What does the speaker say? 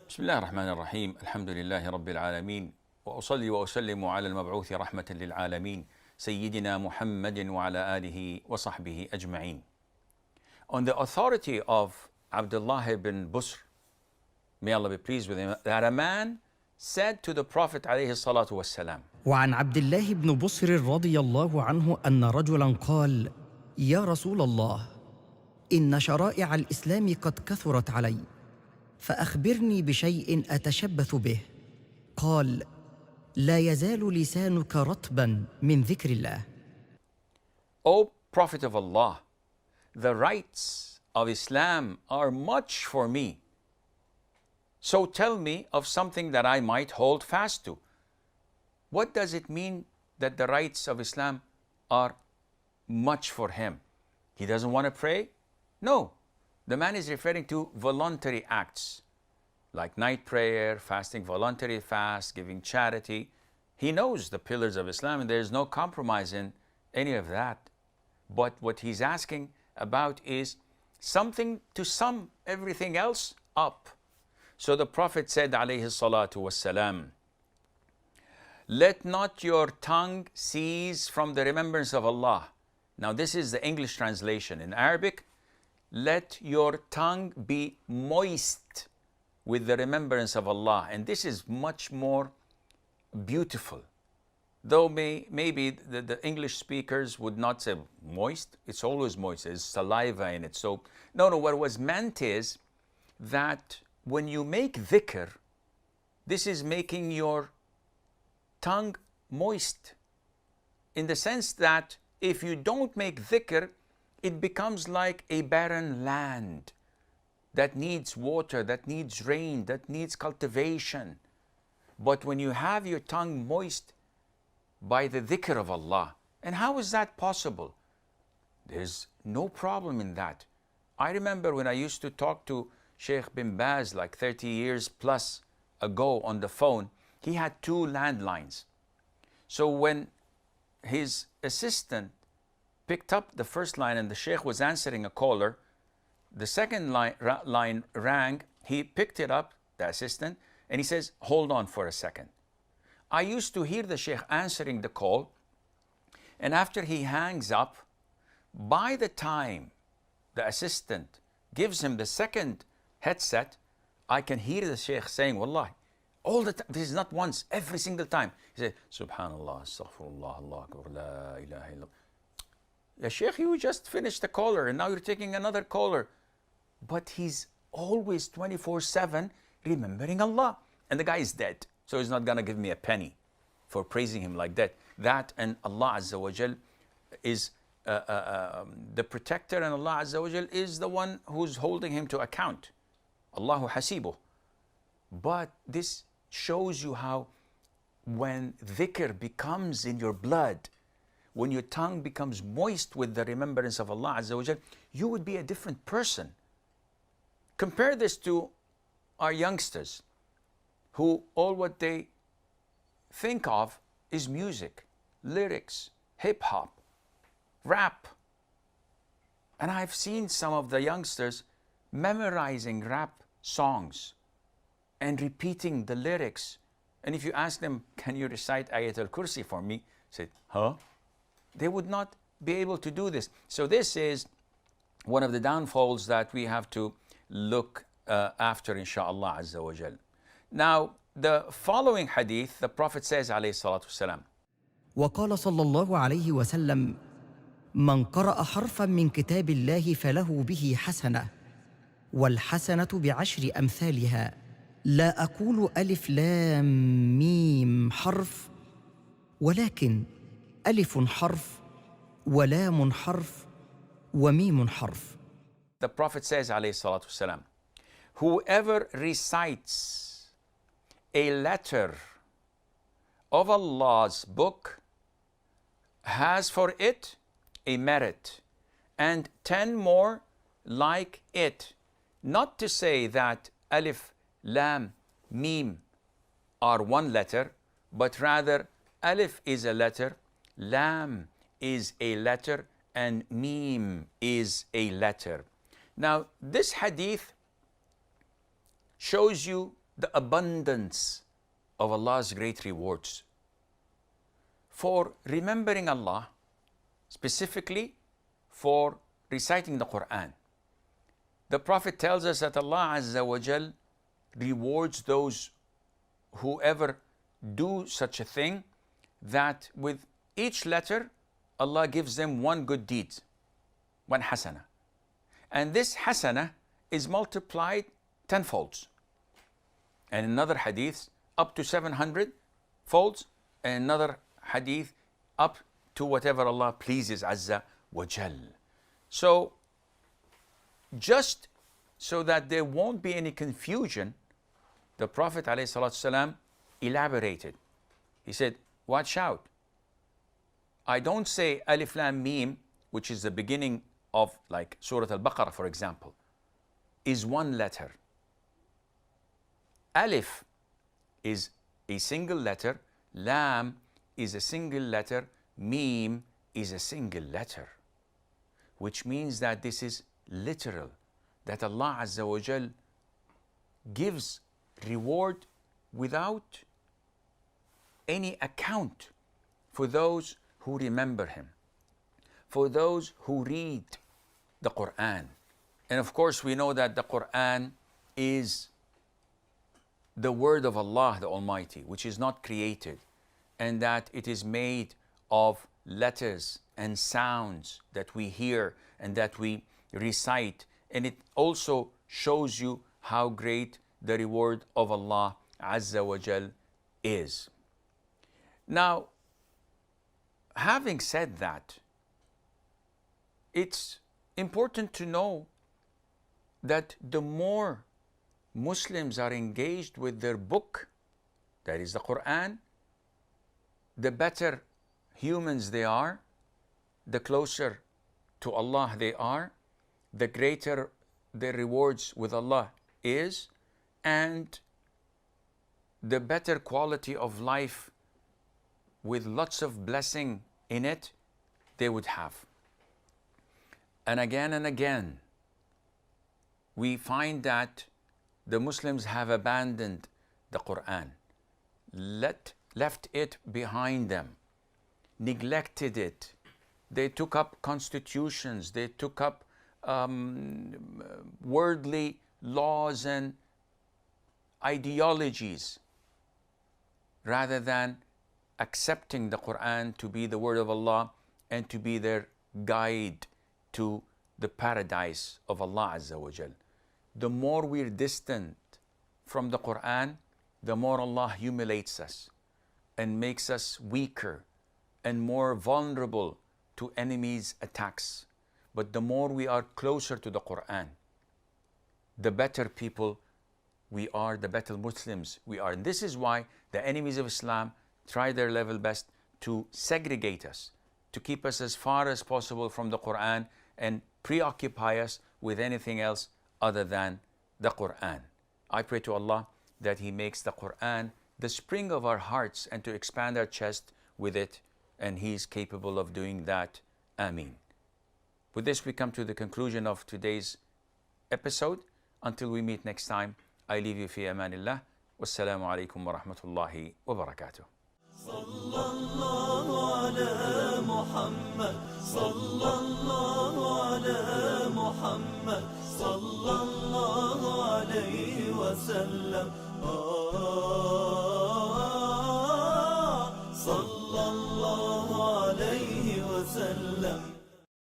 بسم الله الرحمن الرحيم. الحمد لله رب العالمين، وأصلي وأسلم على المبعوث رحمة للعالمين سيدنا محمد وعلى آله وصحبه أجمعين. On the authority of Abdullah ibn Busr, may Allah be pleased with him, that a man said to the Prophet عليه الصلاة والسلام. وعن عبد الله بن بصر رضي الله عنه أن رجلاً قال: يا رسول الله، إن شرائع الإسلام قد كثرت علي، فأخبرني بشيء أتشبث به. قال: لا يزال لسانك رطباً من ذكر الله. O Prophet of Allah, the rights of Islam are much for me. So tell me of something that I might hold fast to. What does it mean that the rights of Islam are much for him? He doesn't want to pray? No. The man is referring to voluntary acts like night prayer, fasting, voluntary fast, giving charity. He knows the pillars of Islam and there is no compromise in any of that. But what he's asking about is something to sum everything else up. So the Prophet said, alayhi salatu wassalam, let not your tongue cease from the remembrance of Allah. Now this is the English translation. In Arabic, let your tongue be moist with the remembrance of Allah. And this is much more beautiful. Though maybe the English speakers would not say moist. It's always moist. There's saliva in it. So, no, what was meant is that when you make dhikr, this is making your tongue moist. In the sense that if you don't make dhikr, it becomes like a barren land that needs water, that needs rain, that needs cultivation. But when you have your tongue moist by the dhikr of Allah, and how is that possible? There's no problem in that. I remember when I used to talk to Sheikh bin Baz like 30 years plus ago on the phone, he had 2 landlines. So when his assistant picked up the first line and the Sheikh was answering a caller, the second line rang, he picked it up, the assistant, and he says, hold on for a second. I used to hear the Sheikh answering the call, and after he hangs up, by the time the assistant gives him the second headset, I can hear the Sheikh saying, Wallahi, all the time, this is not once, every single time. He said, Subhanallah, Astaghfirullah, Allah Akbar, La ilaha illallah. Yeah, Sheikh, you just finished the caller and now you're taking another caller. But he's always 24/7 remembering Allah. And the guy is dead. So he's not going to give me a penny for praising him like that. That and Allah Azza wa Jal is the protector, and Allah Azza wa Jal is the one who's holding him to account. Allahu hasibuh. But this shows you how when dhikr becomes in your blood, when your tongue becomes moist with the remembrance of Allah Azza wa Jal, you would be a different person. Compare this to our youngsters who all what they think of is music, lyrics, hip-hop, rap. And I've seen some of the youngsters memorizing rap songs and repeating the lyrics. And if you ask them, can you recite Ayatul Kursi for me? Say, huh? They would not be able to do this. So this is one of the downfalls that we have to look after, inshaAllah Azza wa Jal. Now, the following hadith, the Prophet says, alayhi salatu wasalam, وقال صلى الله عليه وسلم: من قرأ حرفاً من كتاب الله فله به حسنة، والحسنة بعشر أمثالها، لا أقول ألف لام ميم حرف، ولكن ألف حرف ولام حرف وميم حرف. The Prophet says, alayhi salatu wasalam, whoever recites a letter of Allah's book has for it a merit, and 10 more like it. Not to say that alif, lam, mim are one letter, but rather alif is a letter, lam is a letter, and mim is a letter. Now, this hadith shows you the abundance of Allah's great rewards for remembering Allah, specifically for reciting the Quran. The Prophet tells us that Allah Azza wa Jal rewards those whoever do such a thing, that with each letter Allah gives them one good deed, one hasana. And this hasana is multiplied tenfolds. And another hadith up to 700 folds, and another hadith up to whatever Allah pleases Azza wa Jal. So just so that there won't be any confusion, the Prophet ﷺ elaborated. He said, watch out. I don't say Alif Lam Mim, which is the beginning of like Surah Al-Baqarah, for example, is one letter. Alif is a single letter, Lam is a single letter, Mim is a single letter, which means that this is literal, that Allah Azza wa Jal gives reward without any account for those who remember Him, for those who read the Quran. And of course we know that the Quran is the word of Allah the Almighty, which is not created, and that it is made of letters and sounds that we hear and that we recite. And it also shows you how great the reward of Allah Azza wa Jal is. Now, having said that, it's important to know that the more Muslims are engaged with their book, that is the Quran, the better humans they are, the closer to Allah they are, the greater their rewards with Allah is, and the better quality of life with lots of blessing in it they would have. And again, we find that the Muslims have abandoned the Quran, left it behind them, neglected it. They took up constitutions, they took up worldly laws and ideologies, rather than accepting the Quran to be the word of Allah and to be their guide to the paradise of Allah Azza wa Jal. The more we're distant from the Quran, the more Allah humiliates us and makes us weaker and more vulnerable to enemies' attacks. But the more we are closer to the Quran, the better people we are, the better Muslims we are. And this is why the enemies of Islam try their level best to segregate us, to keep us as far as possible from the Quran and preoccupy us with anything else other than the Quran. I pray to Allah that He makes the Quran the spring of our hearts and to expand our chest with it, and He is capable of doing that. Ameen. With this, we come to the conclusion of today's episode. Until we meet next time, I leave you fi amanillah. Wassalamu alaikum wa rahmatullahi wa barakatuh. صلى الله على محمد صلى الله على محمد صلى الله عليه وسلم